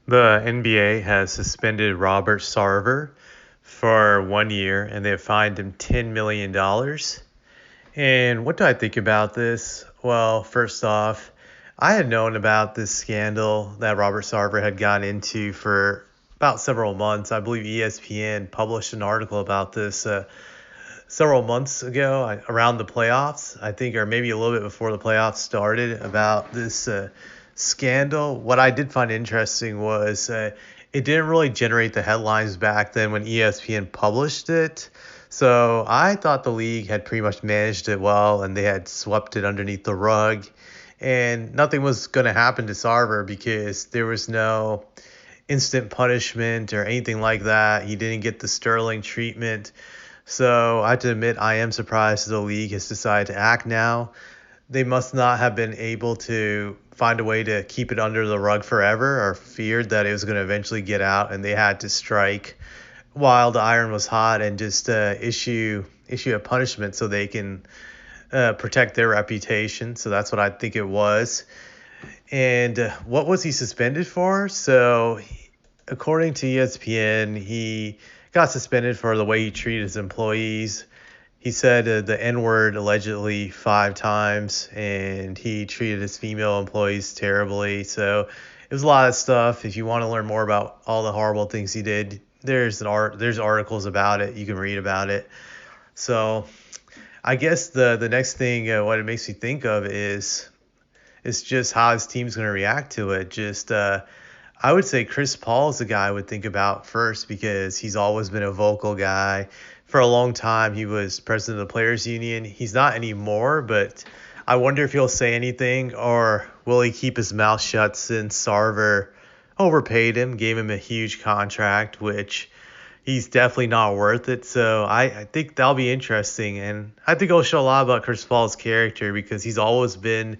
The NBA has suspended Robert Sarver for 1 year and they've fined him $10 million. And what do I think about this? Well, first off, I had known about this scandal that Robert Sarver had gotten into for about several months. I believe ESPN published an article about this several months ago around the playoffs, I think, or maybe a little bit before the playoffs started, about this scandal. What I did find interesting was it didn't really generate the headlines back then when ESPN published it. So I thought the league had pretty much managed it well and they had swept it underneath the rug. And nothing was going to happen to Sarver because there was no instant punishment or anything like that. He didn't get the Sterling treatment. So I have to admit, I am surprised the league has decided to act now. They must not have been able to find a way to keep it under the rug forever, or feared that it was going to eventually get out, and they had to strike while the iron was hot and just issue a punishment so they can protect their reputation. So that's what I think it was. And what was he suspended for? So according to ESPN, he got suspended for the way he treated his employees. He said the N-word allegedly 5 times, and he treated his female employees terribly. So it was a lot of stuff. If you want to learn more about all the horrible things he did, there's articles about it. You can read about it. So I guess the next thing, what it makes me think of is just how his team's going to react to it. Just I would say Chris Paul is the guy I would think about first because he's always been a vocal guy. For a long time, he was president of the Players Union. He's not anymore, but I wonder if he'll say anything, or will he keep his mouth shut since Sarver overpaid him, gave him a huge contract, which he's definitely not worth it. So I think that'll be interesting. And I think it'll show a lot about Chris Paul's character because he's always been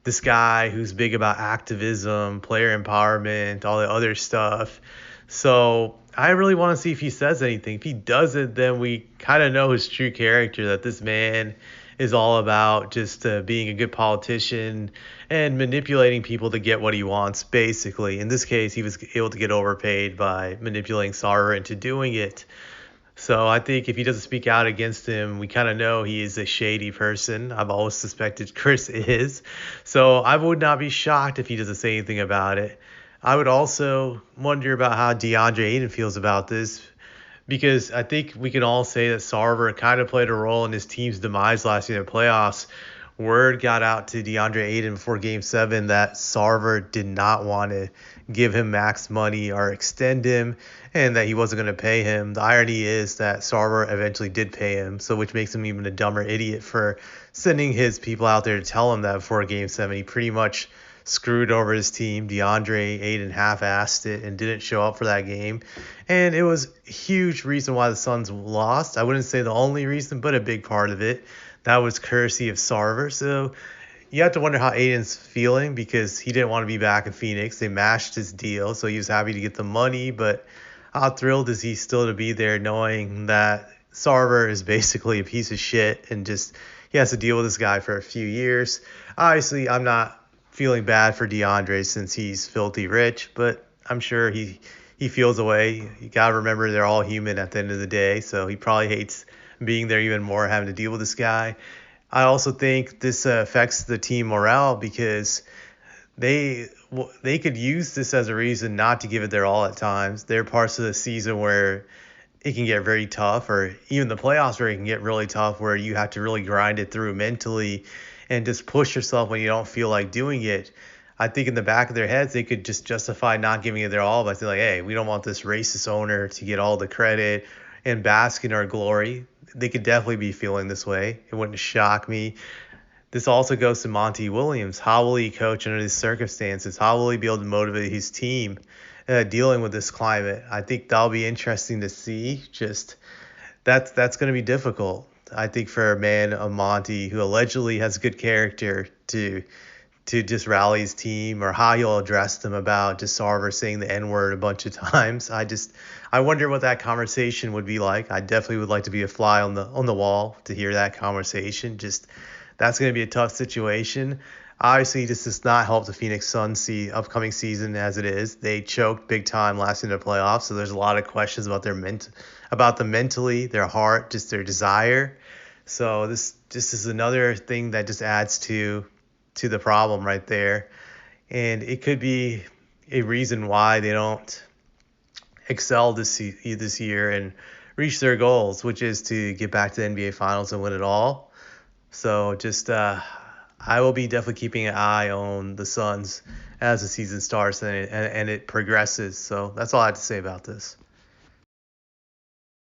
this guy who's big about activism, player empowerment, all the other stuff. So I really want to see if he says anything. If he doesn't, then we kind of know his true character, that this man is all about just being a good politician and manipulating people to get what he wants, basically. In this case, he was able to get overpaid by manipulating Sarver into doing it. So I think if he doesn't speak out against him, we kind of know he is a shady person. I've always suspected Chris is. So I would not be shocked if he doesn't say anything about it. I would also wonder about how DeAndre Ayton feels about this, because I think we can all say that Sarver kind of played a role in his team's demise last year in the playoffs. Word got out to DeAndre Ayton before Game 7 that Sarver did not want to give him max money or extend him, and that he wasn't going to pay him. The irony is that Sarver eventually did pay him, so which makes him even a dumber idiot for sending his people out there to tell him that before Game 7. He pretty much screwed over his team. DeAndre Ayton half-assed it and didn't show up for that game. And it was a huge reason why the Suns lost. I wouldn't say the only reason, but a big part of it. That was courtesy of Sarver. So you have to wonder how Ayton's feeling, because he didn't want to be back in Phoenix. They mashed his deal, so he was happy to get the money. But how thrilled is he still to be there, knowing that Sarver is basically a piece of shit and just he has to deal with this guy for a few years. Obviously, I'm not feeling bad for DeAndre since he's filthy rich, but I'm sure he feels a way. You gotta remember they're all human at the end of the day, so he probably hates being there even more, having to deal with this guy. I also think this affects the team morale because they could use this as a reason not to give it their all at times. There are parts of the season where it can get very tough, or even the playoffs where it can get really tough, where you have to really grind it through mentally and just push yourself when you don't feel like doing it. I think in the back of their heads, they could just justify not giving it their all by saying, like, hey, we don't want this racist owner to get all the credit and bask in our glory. They could definitely be feeling this way. It wouldn't shock me. This also goes to Monty Williams. How will he coach under these circumstances? How will he be able to motivate his team dealing with this climate? I think that'll be interesting to see. Just that's going to be difficult, I think, for a man of Monty who allegedly has good character to just rally his team, or how he'll address them about just Sarver saying the N-word a bunch of times. I wonder what that conversation would be like. I definitely would like to be a fly on the wall to hear that conversation. Just that's going to be a tough situation. Obviously, this does not help the Phoenix Suns upcoming season as it is. They choked big time last year in the playoffs, so there's a lot of questions about about them mentally, their heart, just their desire. So this is another thing that just adds to the problem right there, and it could be a reason why they don't excel this year and reach their goals, which is to get back to the NBA Finals and win it all. So just I will be definitely keeping an eye on the Suns as the season starts and it progresses. So that's all I have to say about this.